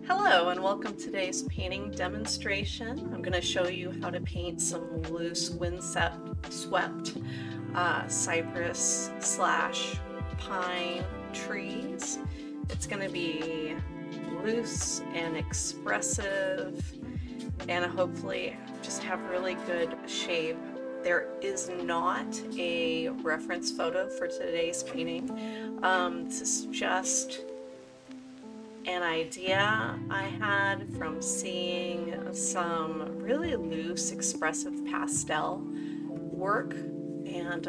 Hello and welcome to today's painting demonstration. I'm going to show you how to paint some loose windswept cypress slash pine trees. It's going to be loose and expressive and hopefully just have really good shape. There is not a reference photo for today's painting. This is just an idea I had from seeing some really loose expressive pastel work, and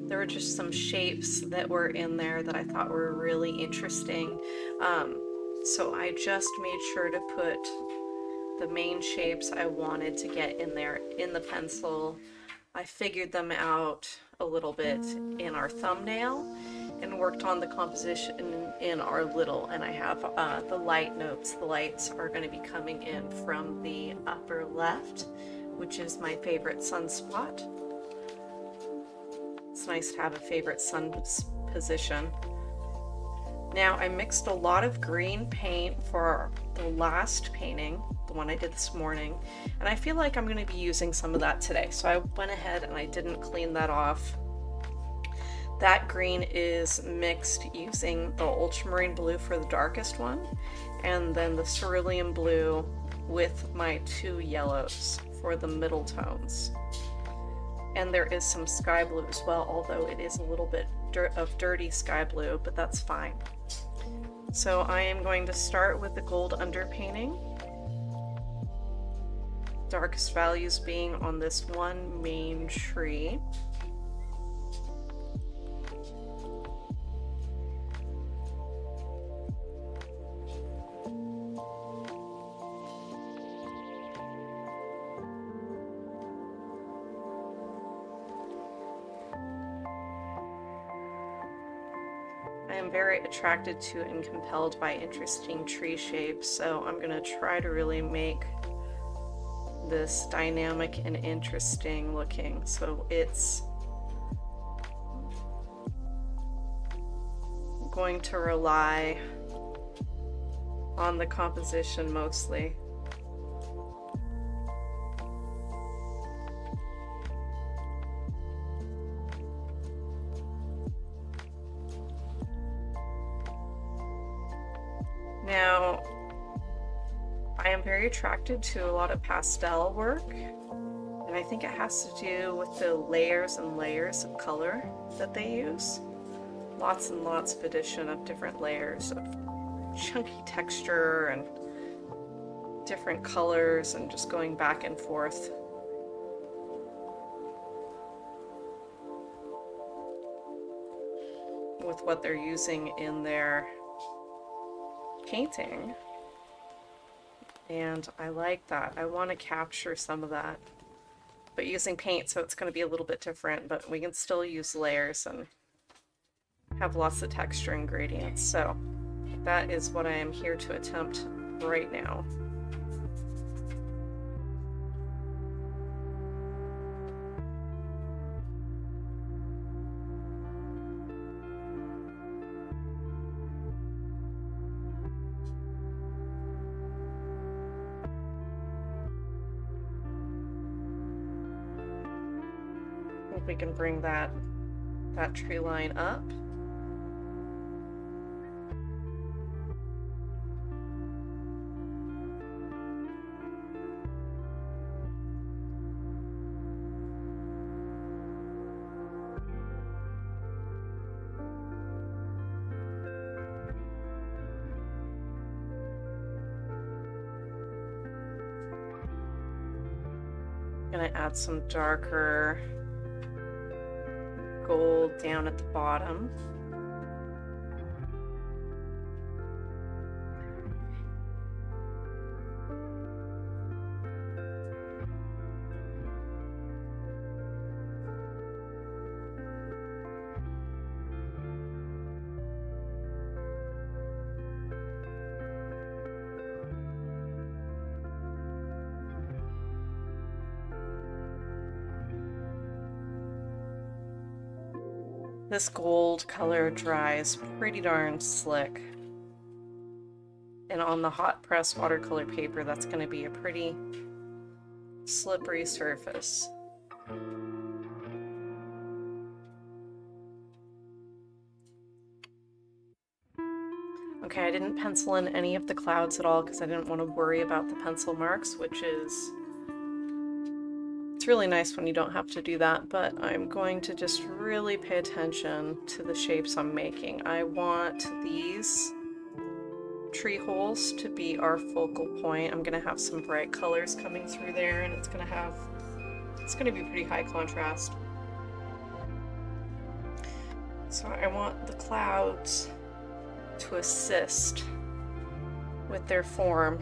there were just some shapes that were in there that I thought were really interesting. So I just made sure to put the main shapes I wanted to get in there in the pencil. I figured them out a little bit in our thumbnail and worked on the composition in our little, and I have the light notes. The lights are going to be coming in from the upper left, which is my favorite sunspot. It's nice to have a favorite sun position. Now I mixed a lot of green paint for the last painting, the one I did this morning, and I feel like I'm going to be using some of that today. So I went ahead and I didn't clean that off. That green is mixed using the ultramarine blue for the darkest one, and then the cerulean blue with my two yellows for the middle tones. And there is some sky blue as well, although it is a little bit of dirty sky blue, but that's fine. So I am going to start with the gold underpainting. Darkest values being on this one main tree. I am very attracted to and compelled by interesting tree shapes, so I'm going to try to really make this dynamic and interesting looking. So it's going to rely on the composition mostly. Now, I am very attracted to a lot of pastel work, and I think it has to do with the layers and layers of color that they use. Lots and lots of addition of different layers of chunky texture and different colors, and just going back and forth. With what they're using in their painting, and I like that. I want to capture some of that, but using paint, so it's going to be a little bit different, but we can still use layers and have lots of texture and gradients. So that is what I am here to attempt right now. If we can bring that tree line up. Gonna add some darker gold down at the bottom. This gold color dries pretty darn slick. And on the hot press watercolor paper, that's going to be a pretty slippery surface. Okay, I didn't pencil in any of the clouds at all because I didn't want to worry about the pencil marks, which is, it's really nice when you don't have to do that, but I'm going to just really pay attention to the shapes I'm making. I want these tree holes to be our focal point. I'm going to have some bright colors coming through there, and it's going to be pretty high contrast. So I want the clouds to assist with their form.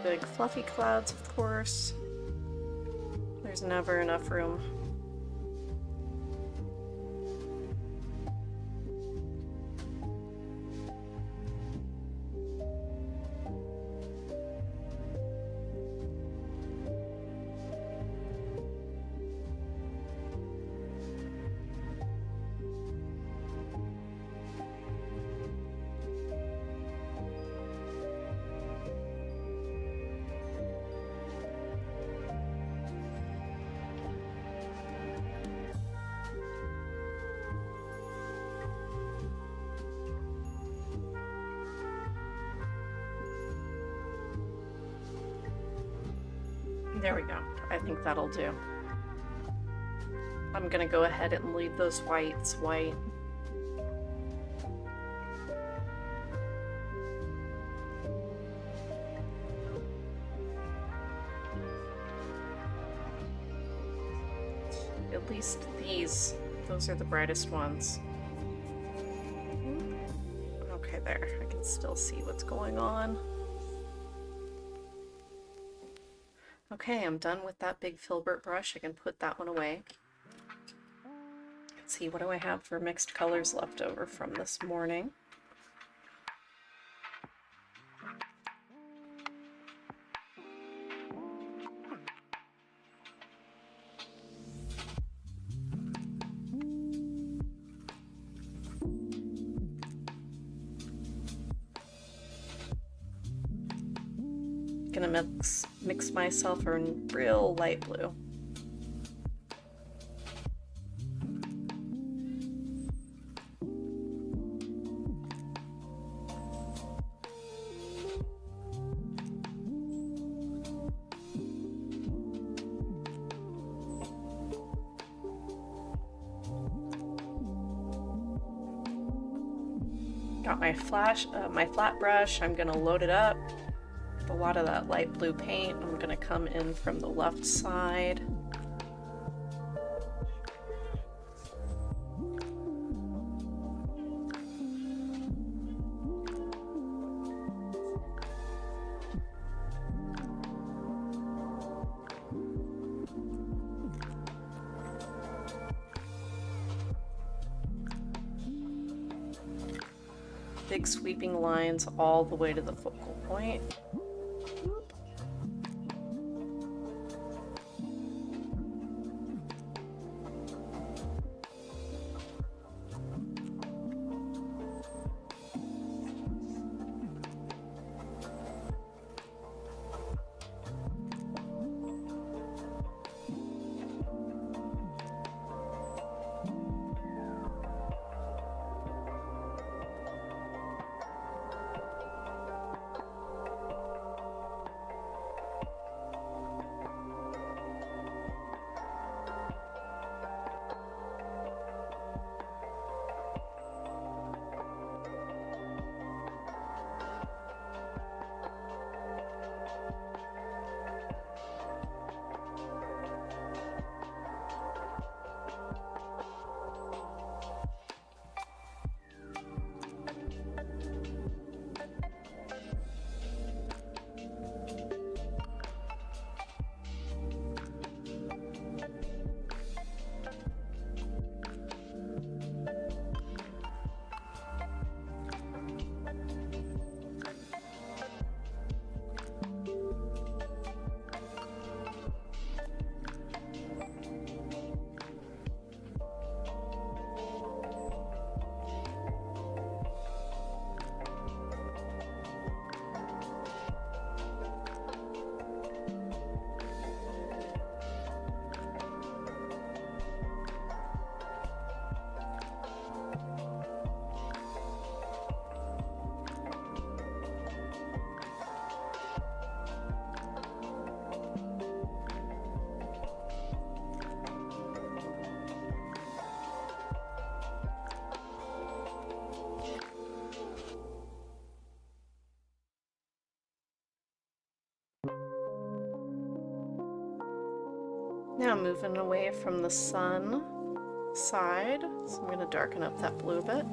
Big fluffy clouds, of course. There's never enough room. There we go. I think that'll do. I'm gonna go ahead and leave those whites white. At least those are the brightest ones. Okay, there. I can still see what's going on. Okay, I'm done with that big filbert brush. I can put that one away. Let's see, what do I have for mixed colors left over from this morning? Gonna mix myself a real light blue. Got my flat brush. I'm gonna load it up. A lot of that light blue paint. I'm going to come in from the left side. Big sweeping lines all the way to the focal point. Now moving away from the sun side, so I'm going to darken up that blue a bit.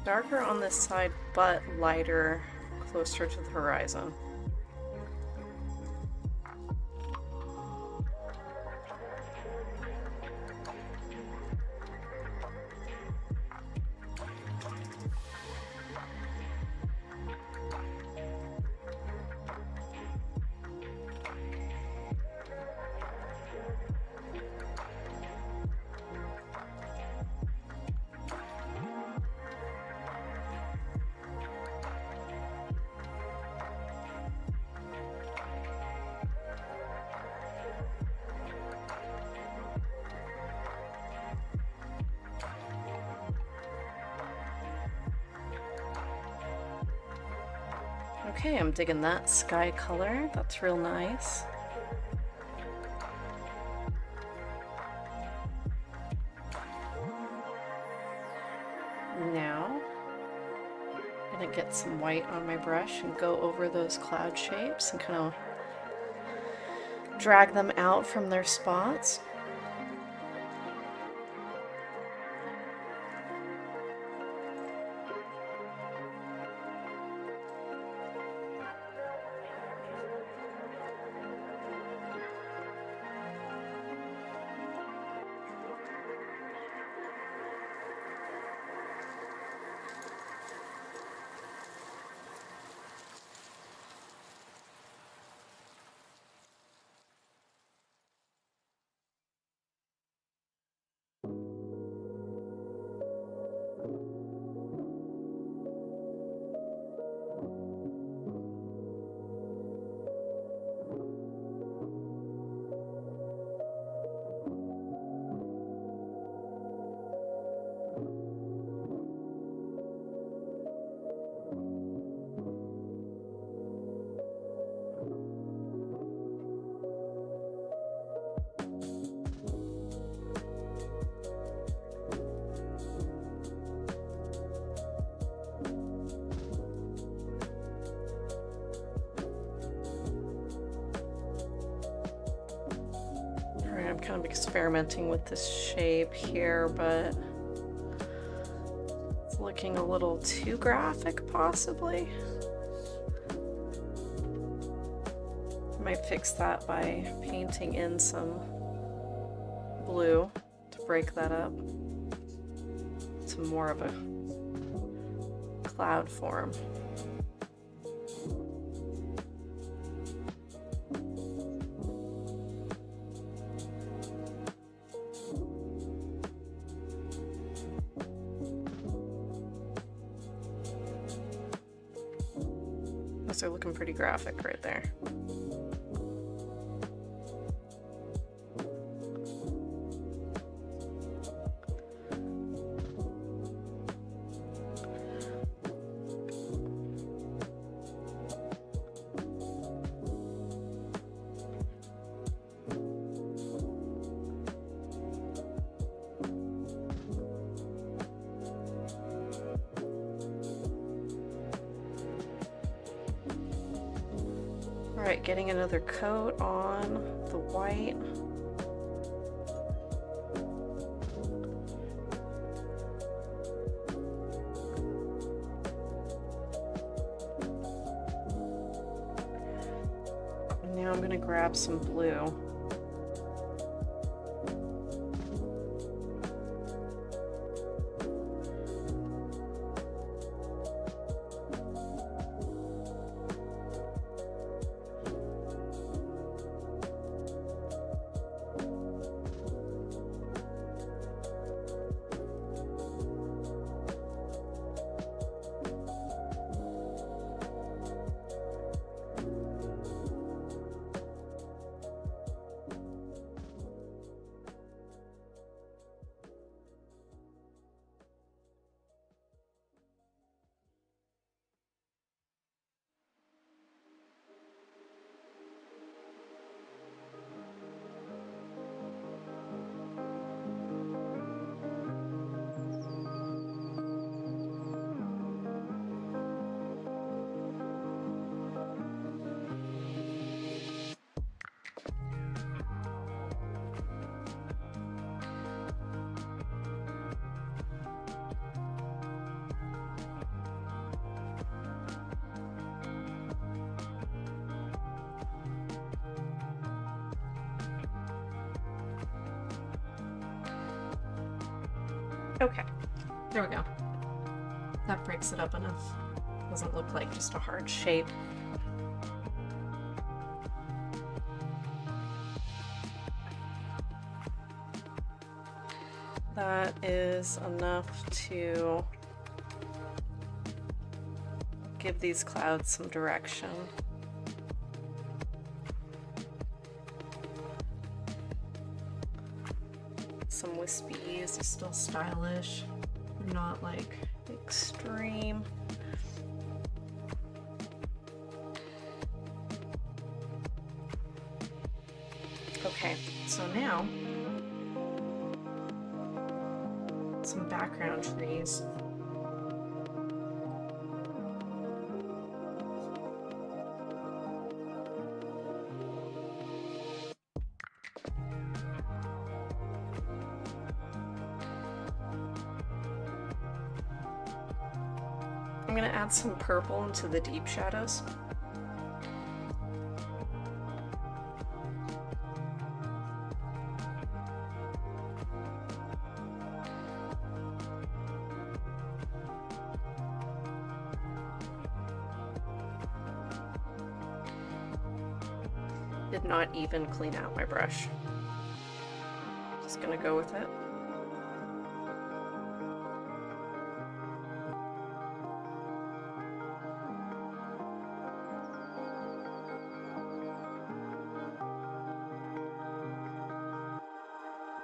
Darker on this side, but lighter closer to the horizon. Okay, I'm digging that sky color. That's real nice. Now, I'm gonna get some white on my brush and go over those cloud shapes and kind of drag them out from their spots. I'm kind of experimenting with this shape here, but it's looking a little too graphic, possibly. I might fix that by painting in some blue to break that up to more of a cloud form. Those are looking pretty graphic right there. Alright, getting another coat on the white. Now I'm going to grab some blue. Okay, there we go. That breaks it up enough. Doesn't look like just a hard shape. That is enough to give these clouds some direction. Some wispies is still stylish, not like extreme. Okay, so now some background trees. I'm going to add some purple into the deep shadows. Did not even clean out my brush. Just going to go with it.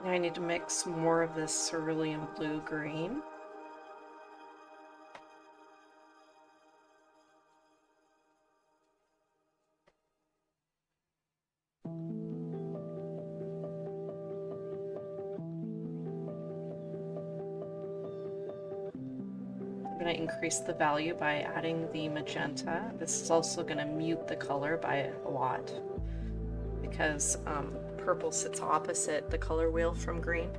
Now I need to mix more of this cerulean blue-green. I'm going to increase the value by adding the magenta. This is also going to mute the color by a lot because purple sits opposite the color wheel from green.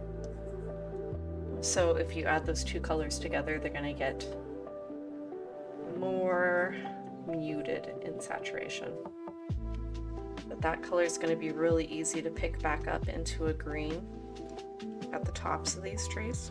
So if you add those two colors together, they're going to get more muted in saturation. But that color is going to be really easy to pick back up into a green at the tops of these trees.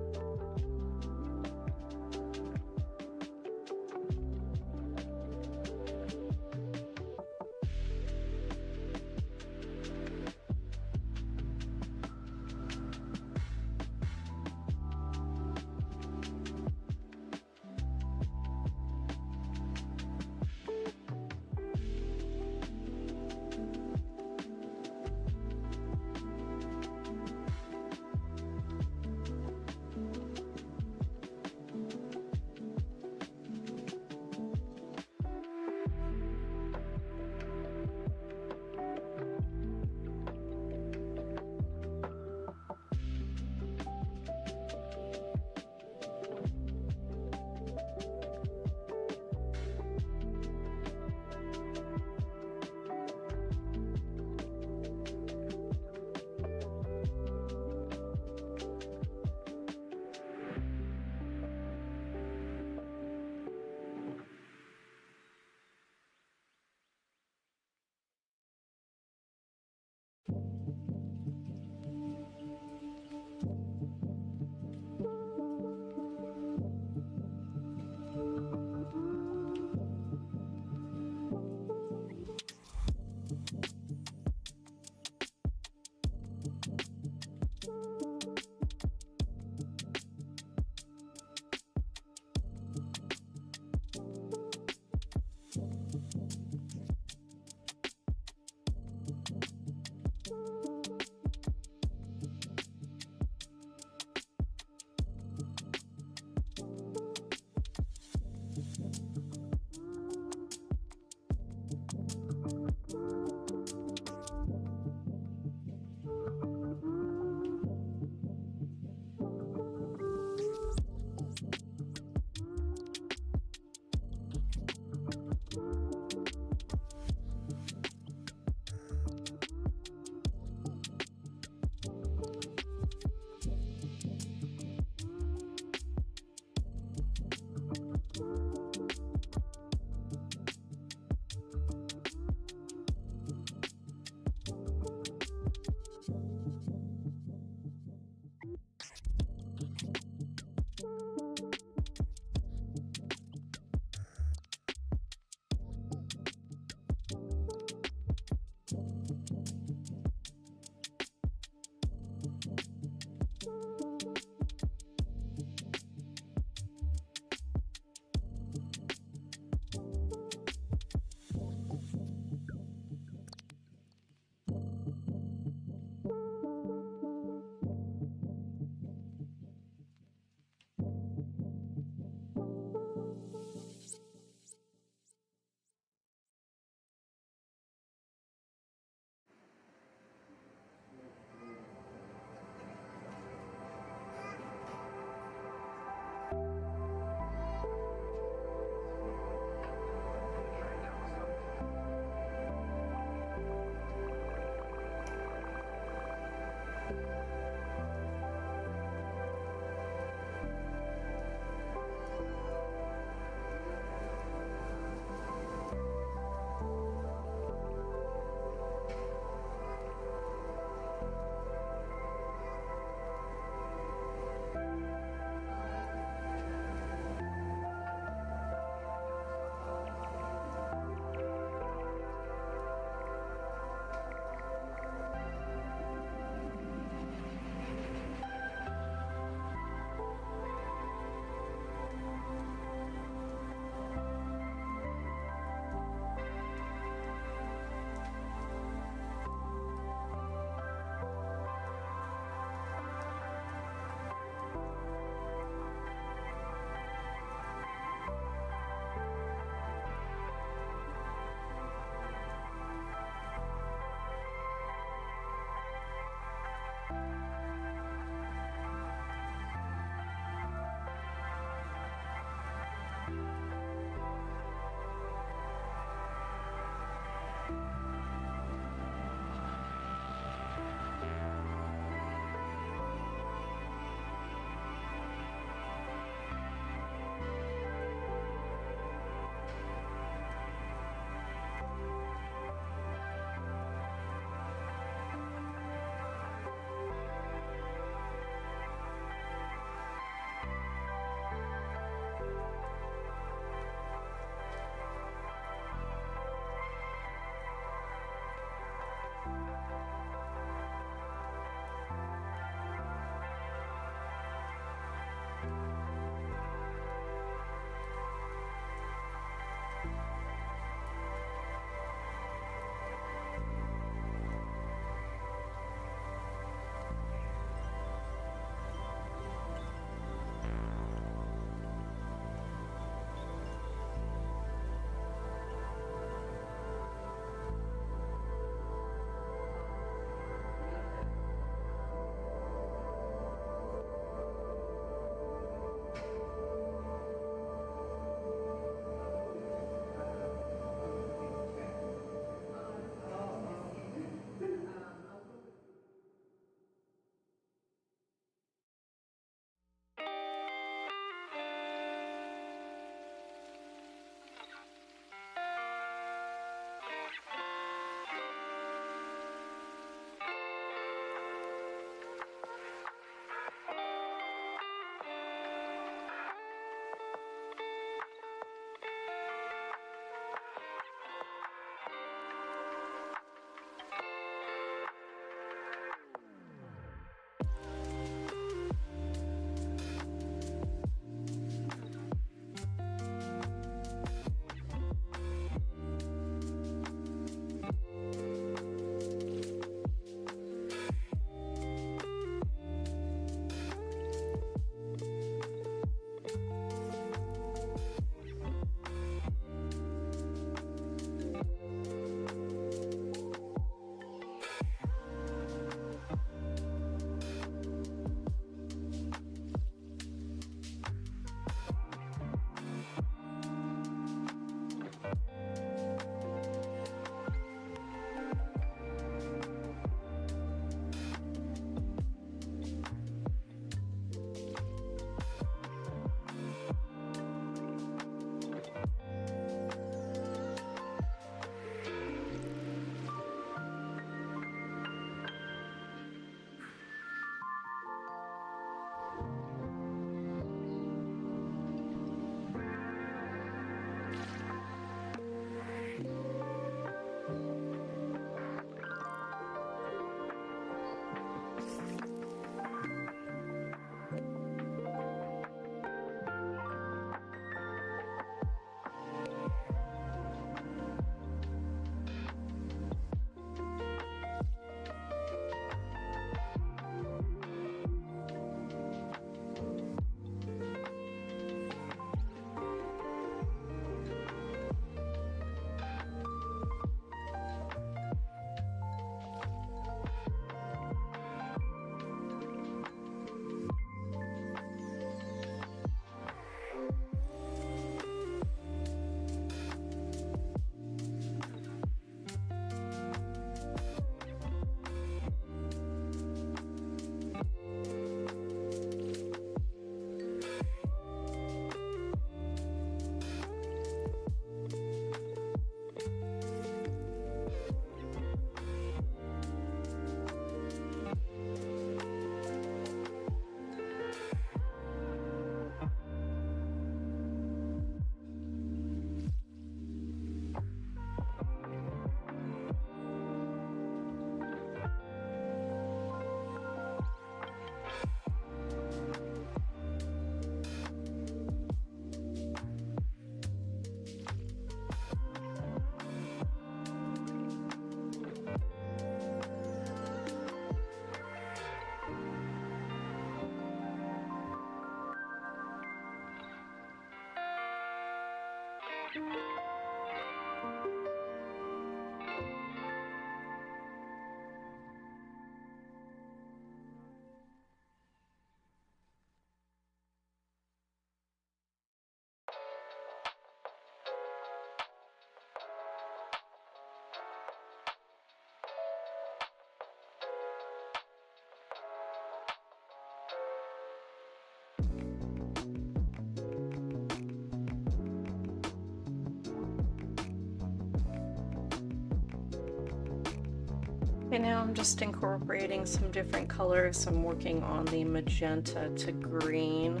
Okay, now I'm just incorporating some different colors. I'm working on the magenta to green.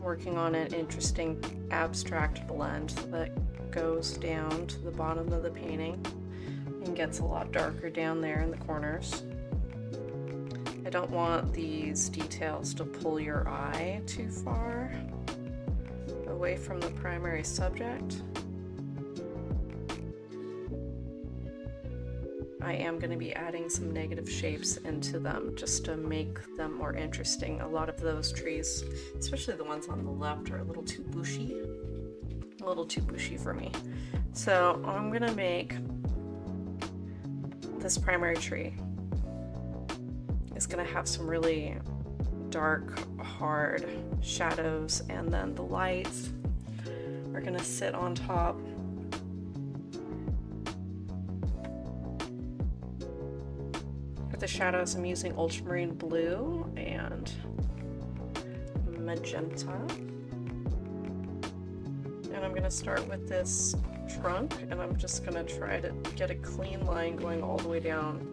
Working on an interesting abstract blend that goes down to the bottom of the painting and gets a lot darker down there in the corners. I don't want these details to pull your eye too far away from the primary subject. I am going to be adding some negative shapes into them just to make them more interesting. A lot of those trees, especially the ones on the left, are a little too bushy. A little too bushy for me. So I'm going to make this primary tree. It's going to have some really dark, hard shadows, and then the lights are going to sit on top. For the shadows, I'm using ultramarine blue and magenta. And I'm going to start with this trunk, and I'm just going to try to get a clean line going all the way down.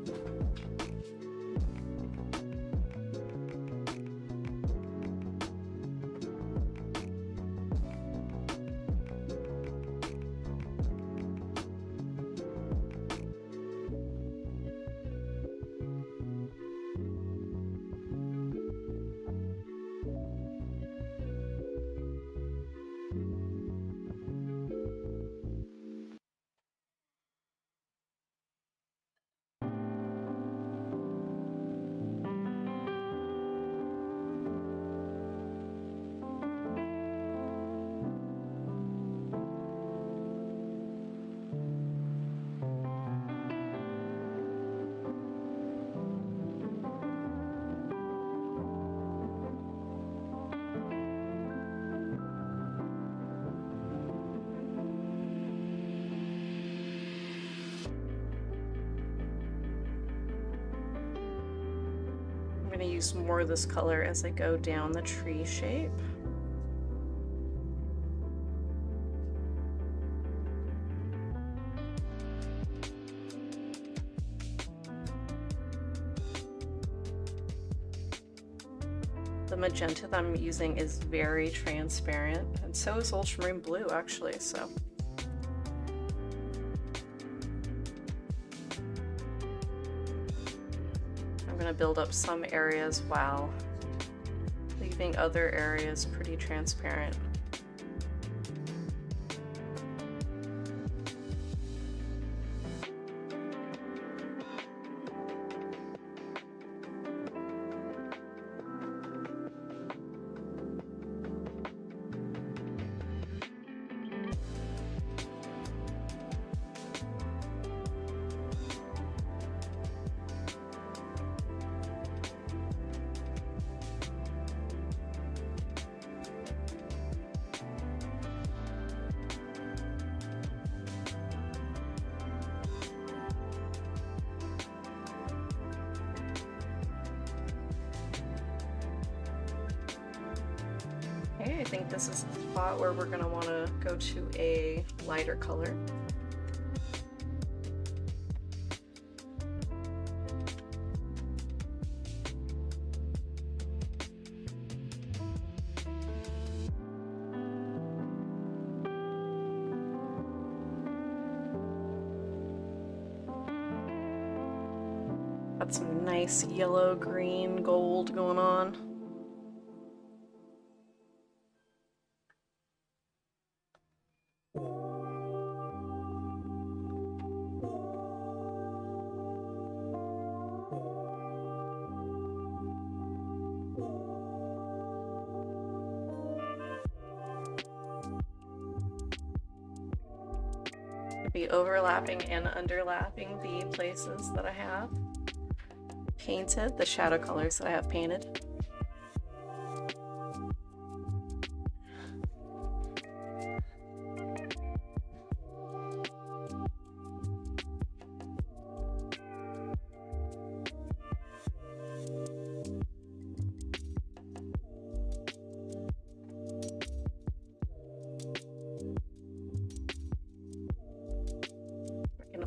I'm going to use more of this color as I go down the tree shape. The magenta that I'm using is very transparent, and so is ultramarine blue actually, so. I'm going to build up some areas while leaving other areas pretty transparent. Okay, I think this is the spot where we're going to want to go to a lighter color. Got some nice yellow, green, gold going on. be overlapping and underlapping the places that I have painted, the shadow colors that I have painted.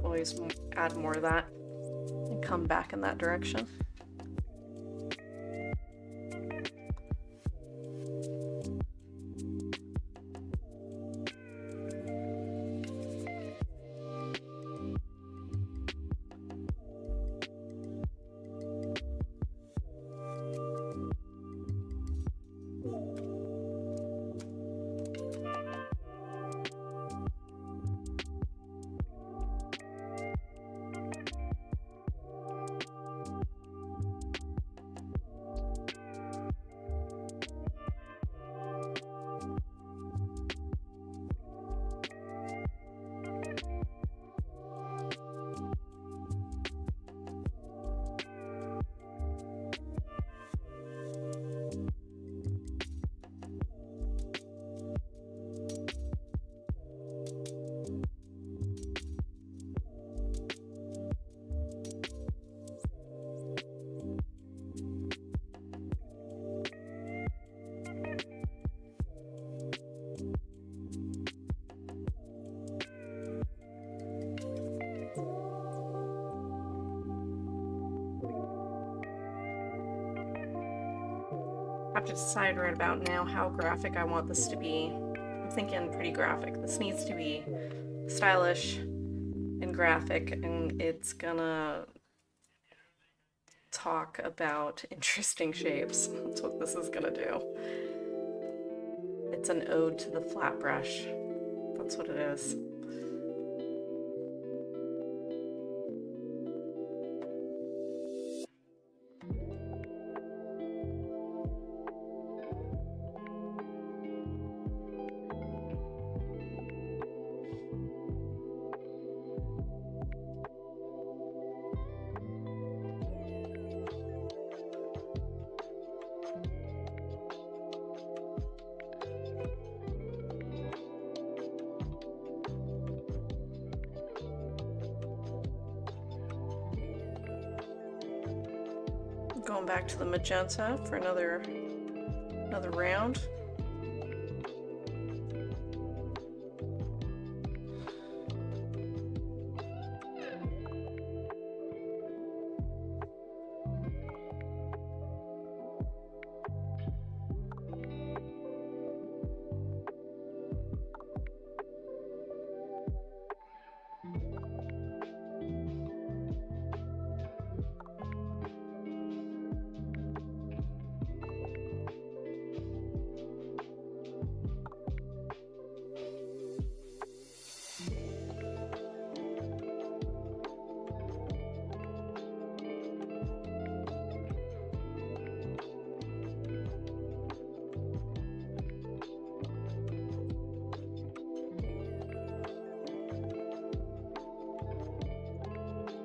Always add more of that and come back in that direction. I have to decide right about now how graphic I want this to be. I'm thinking pretty graphic. This needs to be stylish and graphic, and it's gonna talk about interesting shapes. That's what this is gonna do. It's an ode to the flat brush. That's what it is. Going back to the magenta for another round.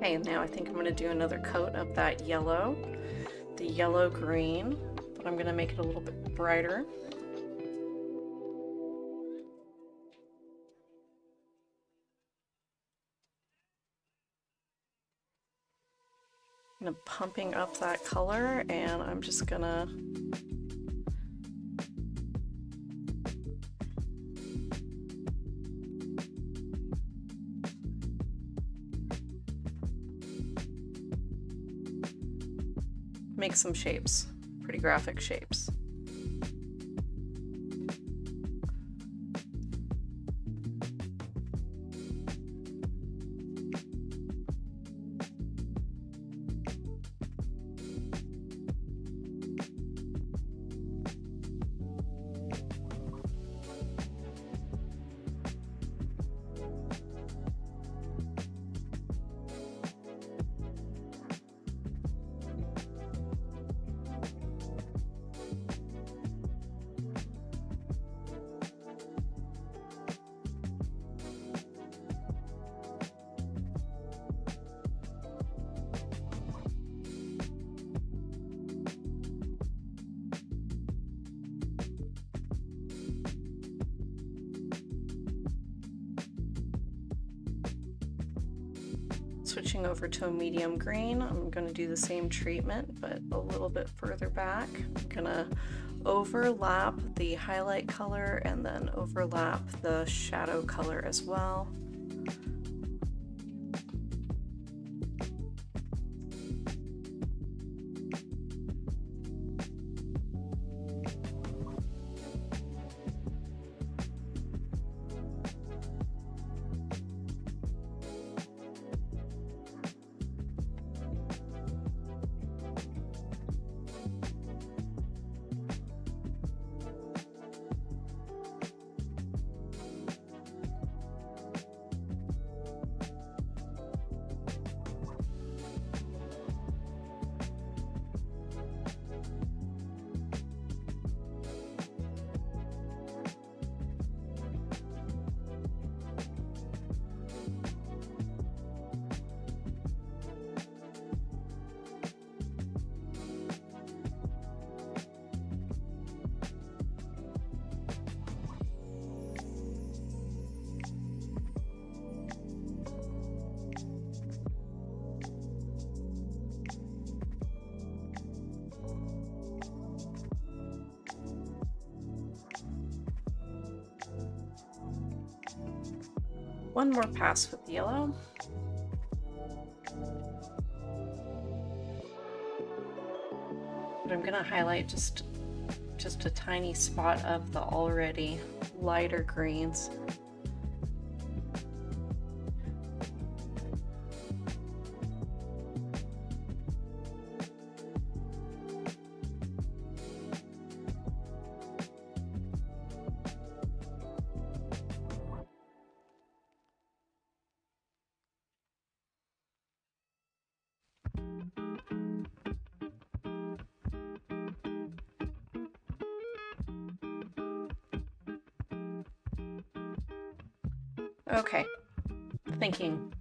Okay, and now I think I'm going to do another coat of that yellow, the yellow green, but I'm going to make it a little bit brighter. I'm pumping up that color, and I'm just going to make some shapes, pretty graphic shapes. switching over to a medium green, I'm going to do the same treatment, but a little bit further back. I'm going to overlap the highlight color and then overlap the shadow color as well. One more pass with the yellow. But I'm gonna highlight just a tiny spot of the already lighter greens. Okay, thinking.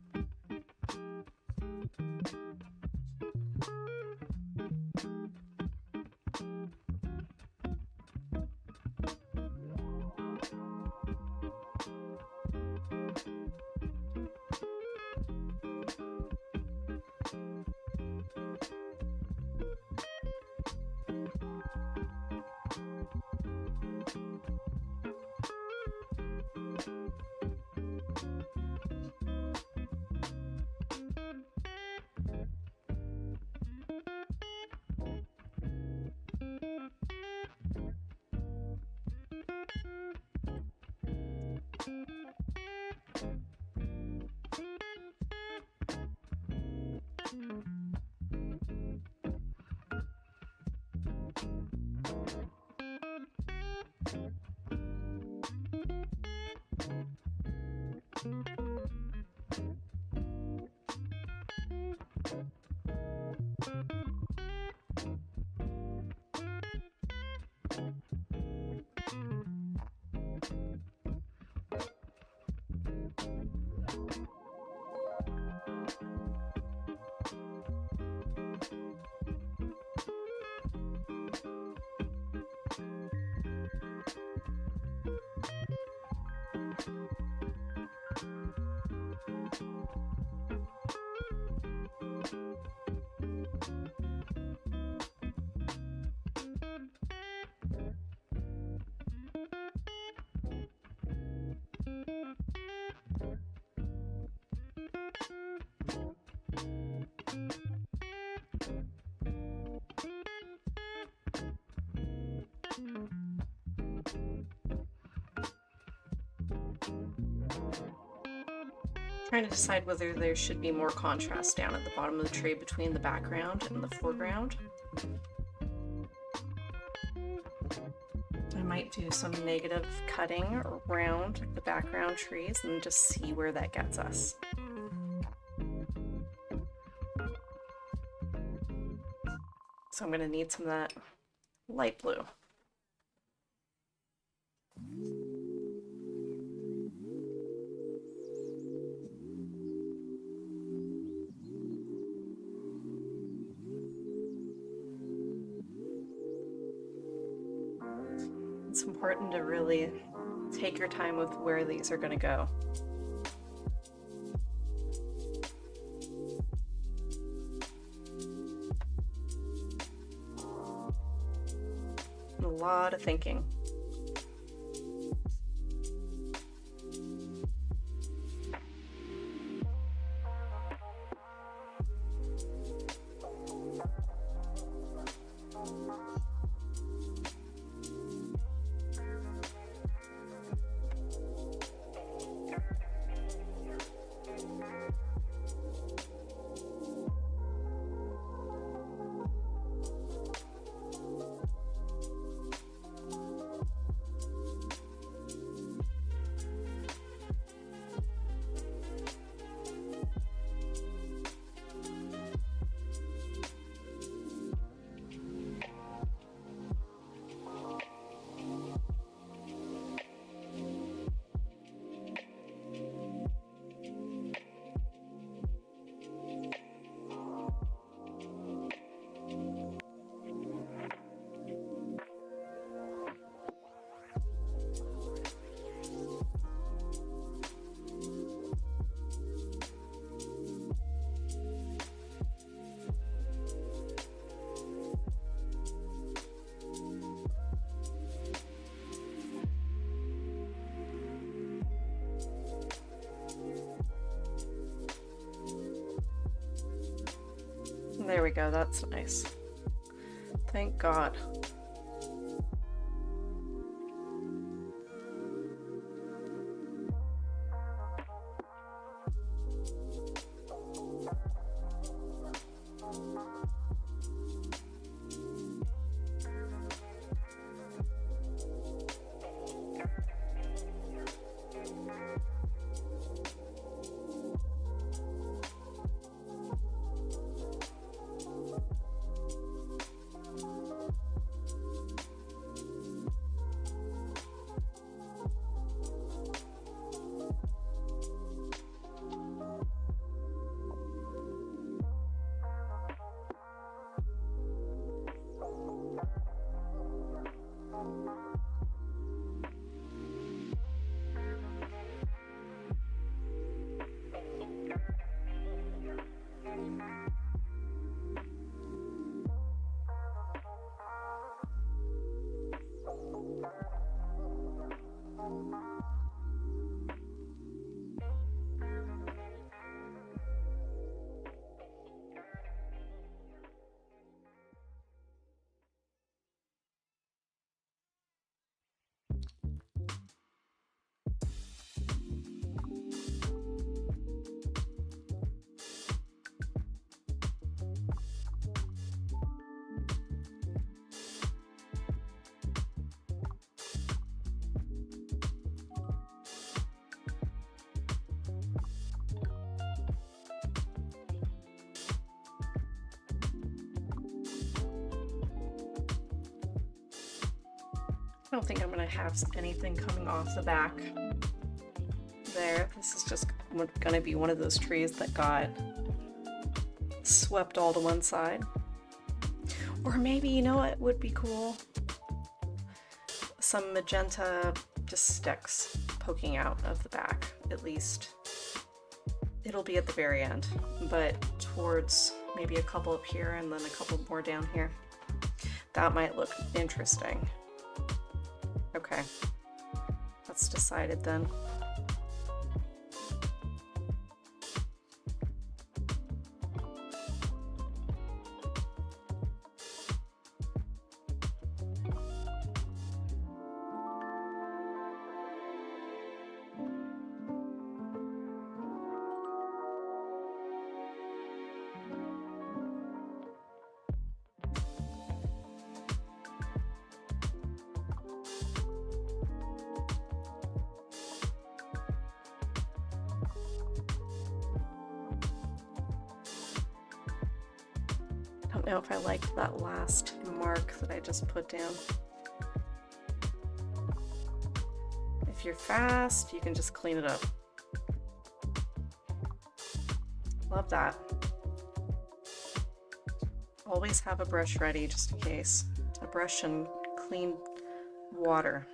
Trying to decide whether there should be more contrast down at the bottom of the tray between the background and the foreground. I might do some negative cutting around the background trees and just see where that gets us. So I'm going to need some of that light blue. It's important to really take your time with where these are going to go. lot of thinking. There we go, that's nice. Thank God. I don't think I'm going to have anything coming off the back there. This is just going to be one of those trees that got swept all to one side. Or maybe, you know what would be cool? Some magenta just sticks poking out of the back, at least. It'll be at the very end, but towards maybe a couple up here and then a couple more down here. That might look interesting. Okay, that's decided then. I don't know if I liked that last mark that I just put down. If you're fast, you can just clean it up. Love that. Always have a brush ready just in case. A brush and clean water.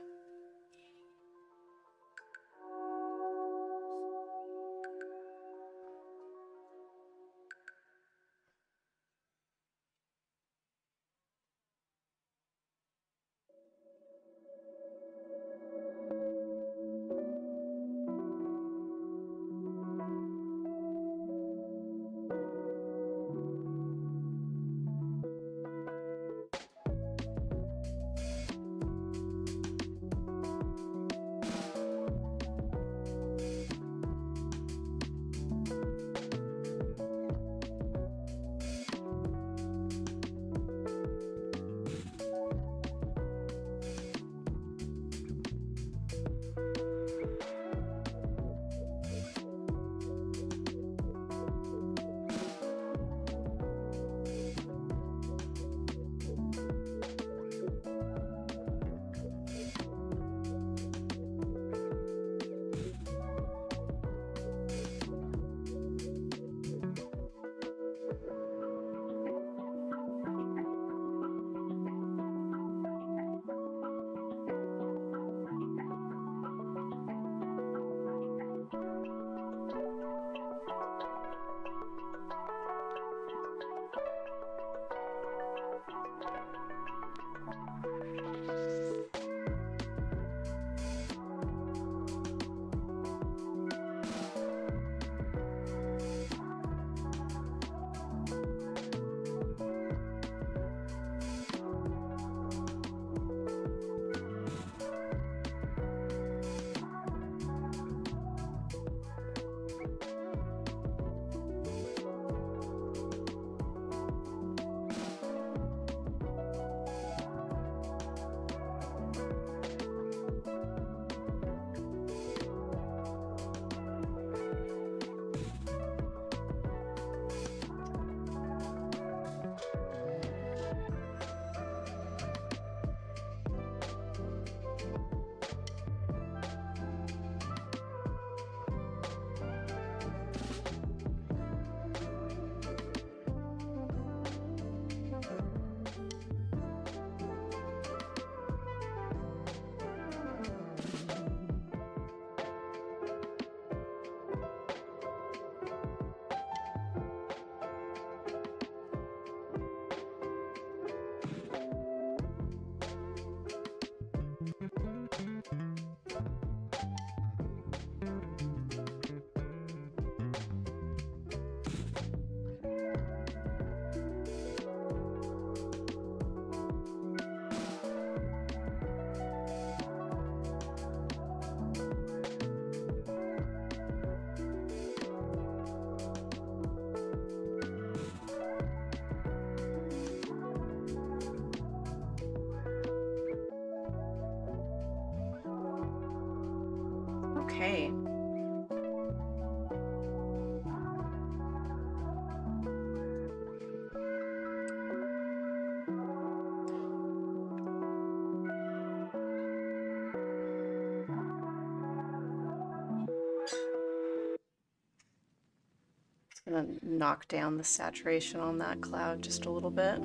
gonna knock down the saturation on that cloud just a little bit.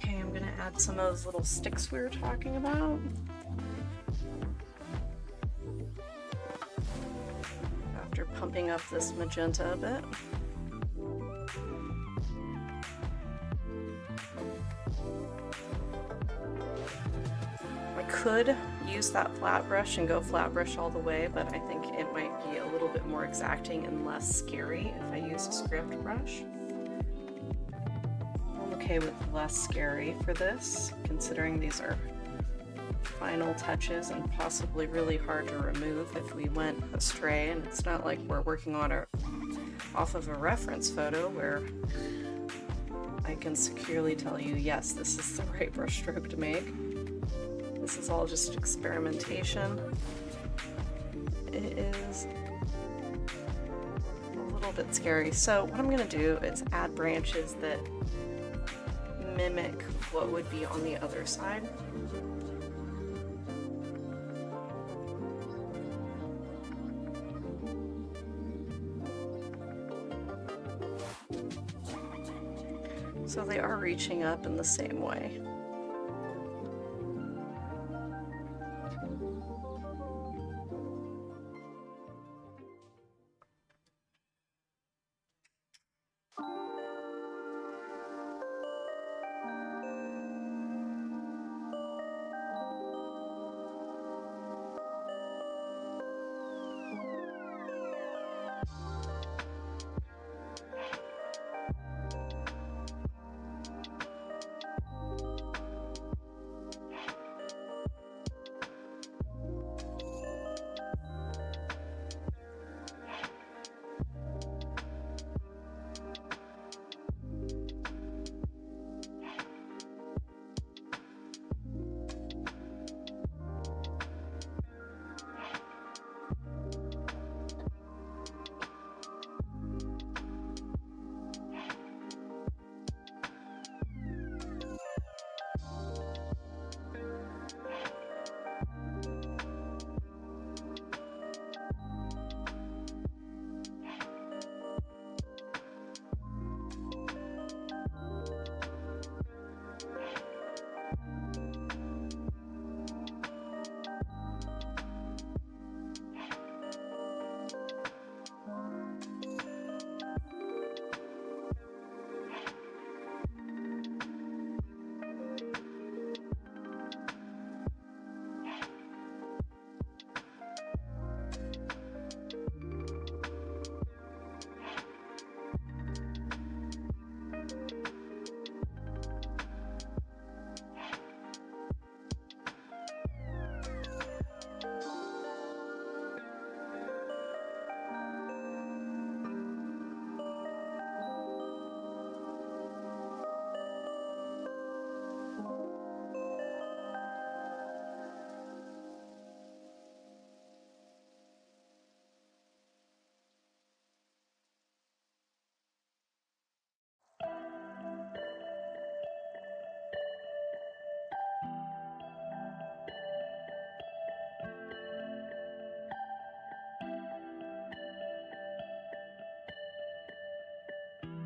Okay, I'm gonna add some of those little sticks we were talking about. After pumping up this magenta a bit. I could use that flat brush and go flat brush all the way, but I think it might be a little bit more exacting and less scary if I use a script brush. I'm okay with less scary for this, considering these are final touches and possibly really hard to remove if we went astray, and it's not like we're working on off of a reference photo where I can securely tell you, yes, this is the right brush stroke to make. This is all just experimentation. It is a little bit scary. So what I'm gonna do is add branches that mimic what would be on the other side. So they are reaching up in the same way.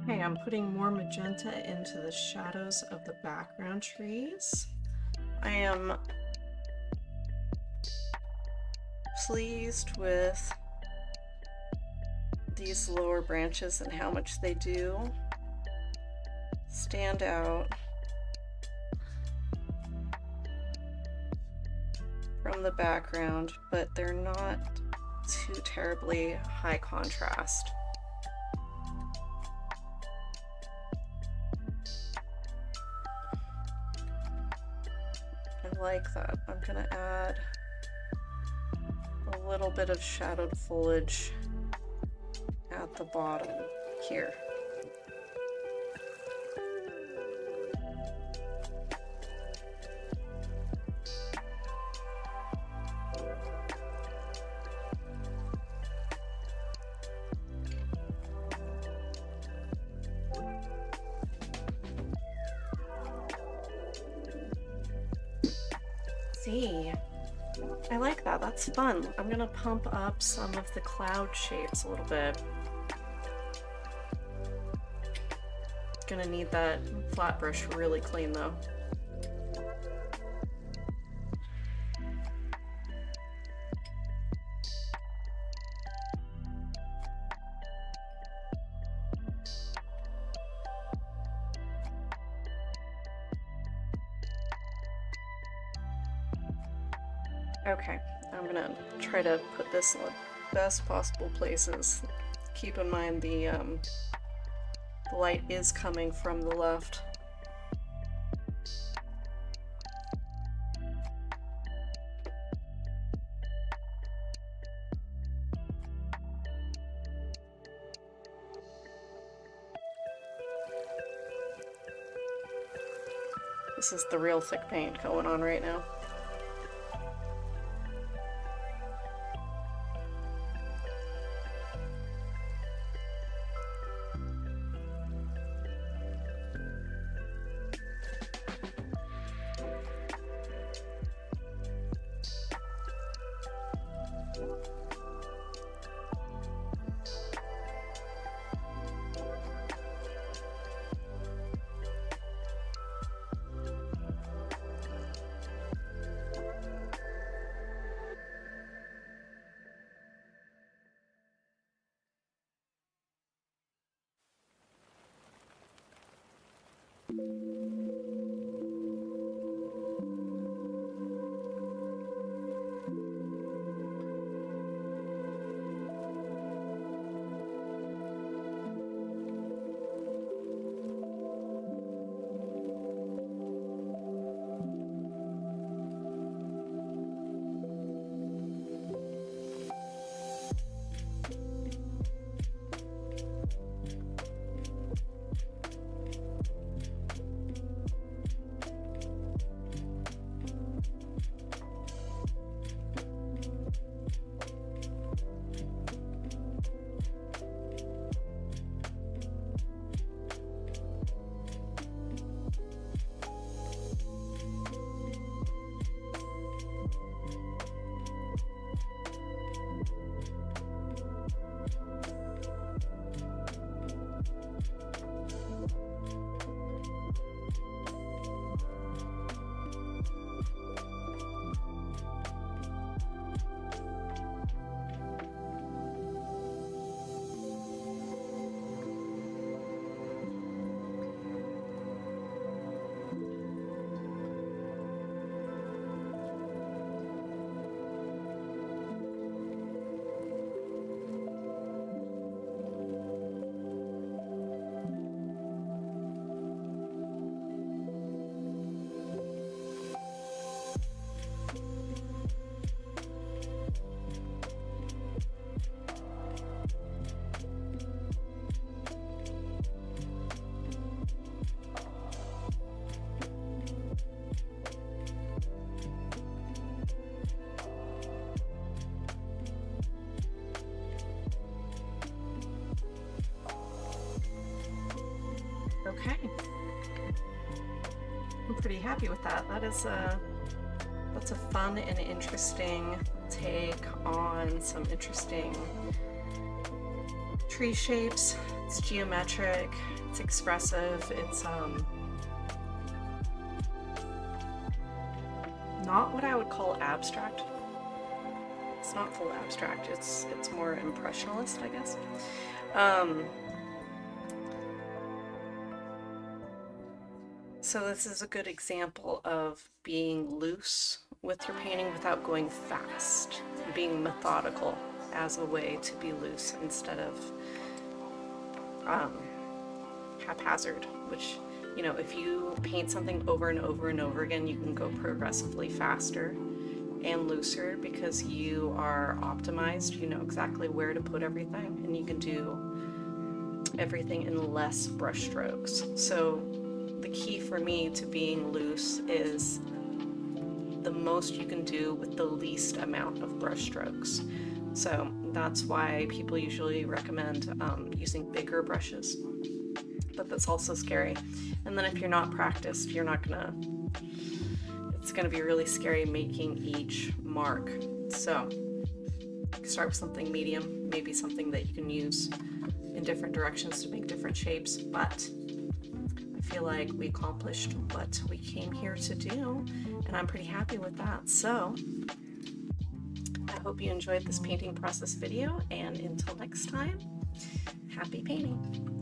Okay, I'm putting more magenta into the shadows of the background trees. I am pleased with these lower branches and how much they do stand out from the background, but they're not too terribly high contrast. I like that. I'm gonna add a little bit of shadowed foliage at the bottom here. See, I like that. That's fun. I'm gonna pump up some of the cloud shapes a little bit. Gonna need that flat brush really clean though. Okay, I'm gonna try to put this in the best possible places. Keep in mind the light is coming from the left. This is the real thick paint going on right now. Okay. I'm pretty happy with that. That's a fun and interesting take on some interesting tree shapes. It's geometric, it's expressive, it's not what I would call abstract. It's not full abstract, it's more impressionist, I guess. So this is a good example of being loose with your painting without going fast, being methodical as a way to be loose instead of haphazard, which, you know, if you paint something over and over and over again, you can go progressively faster and looser because you are optimized, you know exactly where to put everything, and you can do everything in less brush strokes. So the key for me to being loose is the most you can do with the least amount of brush strokes. So that's why people usually recommend using bigger brushes, but that's also scary. And then if you're not practiced, it's gonna be really scary making each mark. So start with something medium, maybe something that you can use in different directions to make different shapes, but I feel like we accomplished what we came here to do, and I'm pretty happy with that. So I hope you enjoyed this painting process video, and until next time, happy painting.